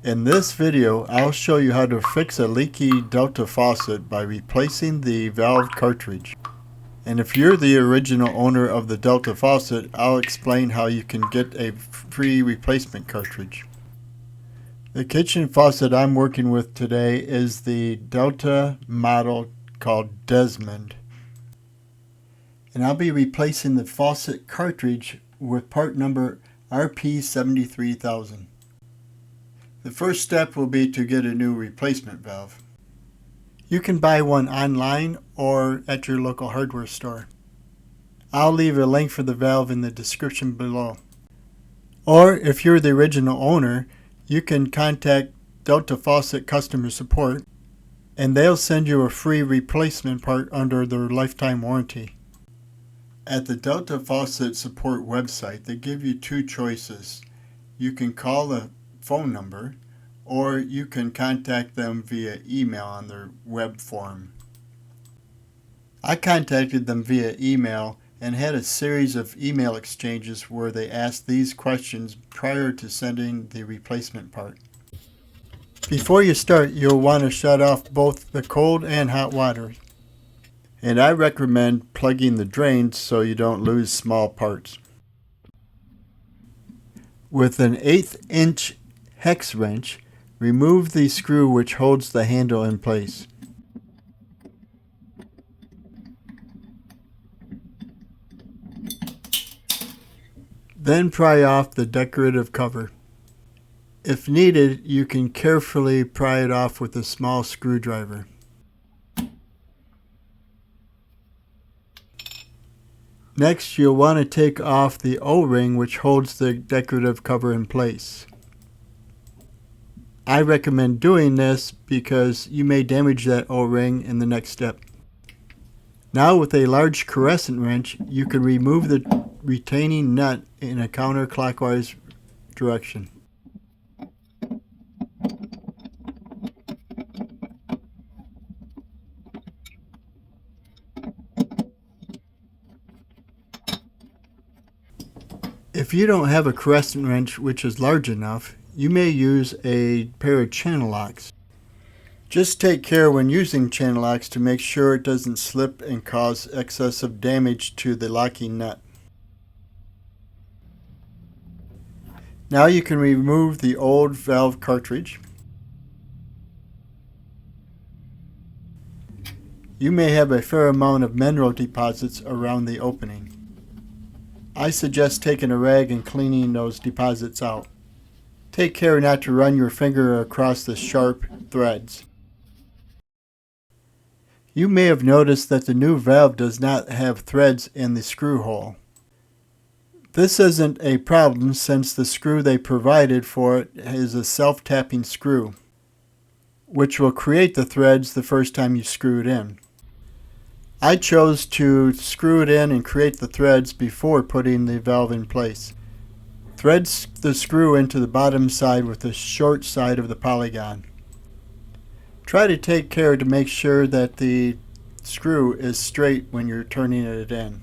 In this video, I'll show you how to fix a leaky Delta faucet by replacing the valve cartridge. And if you're the original owner of the Delta faucet, I'll explain how you can get a free replacement cartridge. The kitchen faucet I'm working with today is the Delta model called Desmond. And I'll be replacing the faucet cartridge with part number RP73000. The first step will be to get a new replacement valve. You can buy one online or at your local hardware store. I'll leave a link for the valve in the description below. Or if you're the original owner, you can contact Delta Faucet customer support and they'll send you a free replacement part under their lifetime warranty. At the Delta Faucet support website, they give you two choices. You can call the phone number, or you can contact them via email on their web form. I contacted them via email and had a series of email exchanges where they asked these questions prior to sending the replacement part. Before you start, you'll want to shut off both the cold and hot water. And I recommend plugging the drains so you don't lose small parts. With an 1/8 inch hex wrench, remove the screw which holds the handle in place. Then pry off the decorative cover. If needed, you can carefully pry it off with a small screwdriver. Next, you'll want to take off the O-ring which holds the decorative cover in place. I recommend doing this because you may damage that O-ring in the next step. Now with a large crescent wrench, you can remove the retaining nut in a counterclockwise direction. If you don't have a crescent wrench which is large enough, you may use a pair of channel locks. Just take care when using channel locks to make sure it doesn't slip and cause excessive damage to the locking nut. Now you can remove the old valve cartridge. You may have a fair amount of mineral deposits around the opening. I suggest taking a rag and cleaning those deposits out. Take care not to run your finger across the sharp threads. You may have noticed that the new valve does not have threads in the screw hole. This isn't a problem since the screw they provided for it is a self-tapping screw, which will create the threads the first time you screw it in. I chose to screw it in and create the threads before putting the valve in place. Thread the screw into the bottom side with the short side of the polygon. Try to take care to make sure that the screw is straight when you're turning it in.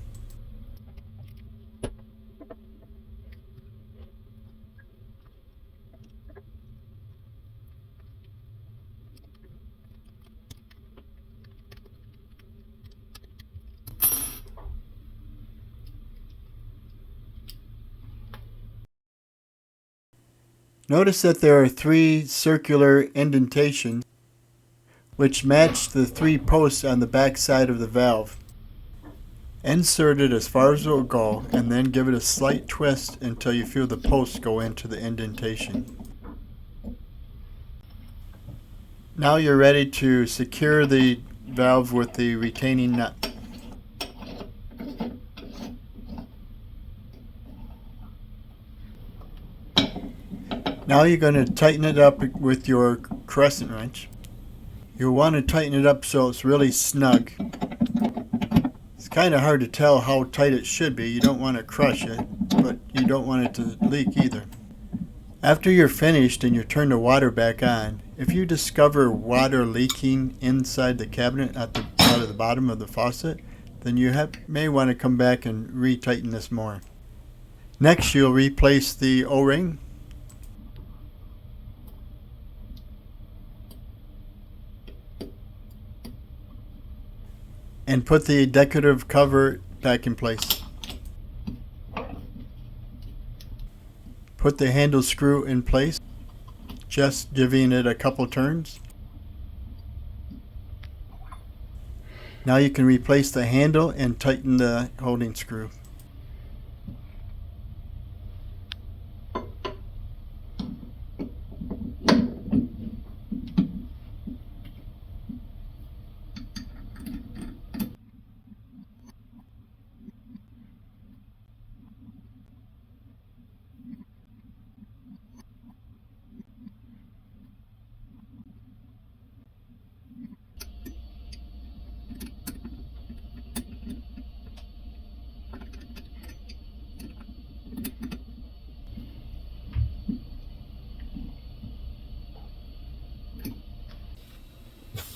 Notice that there are 3 circular indentations which match the 3 posts on the back side of the valve. Insert it as far as it will go and then give it a slight twist until you feel the posts go into the indentation. Now you're ready to secure the valve with the retaining nut. Now you're going to tighten it up with your crescent wrench. You'll want to tighten it up so it's really snug. It's kind of hard to tell how tight it should be. You don't want to crush it, but you don't want it to leak either. After you're finished and you turn the water back on, if you discover water leaking inside the cabinet out of the bottom of the faucet, then you may want to come back and retighten this more. Next, you'll replace the O-ring. and put the decorative cover back in place. Put the handle screw in place, just giving it a couple turns. Now you can replace the handle and tighten the holding screw.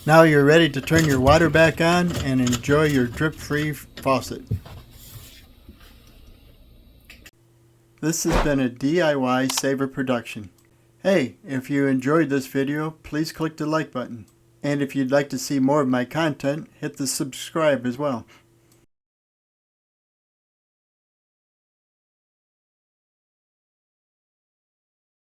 Now you're ready to turn your water back on and enjoy your drip-free faucet. This has been a DIY Saver production. Hey, if you enjoyed this video, please click the like button. And if you'd like to see more of my content, hit the subscribe as well.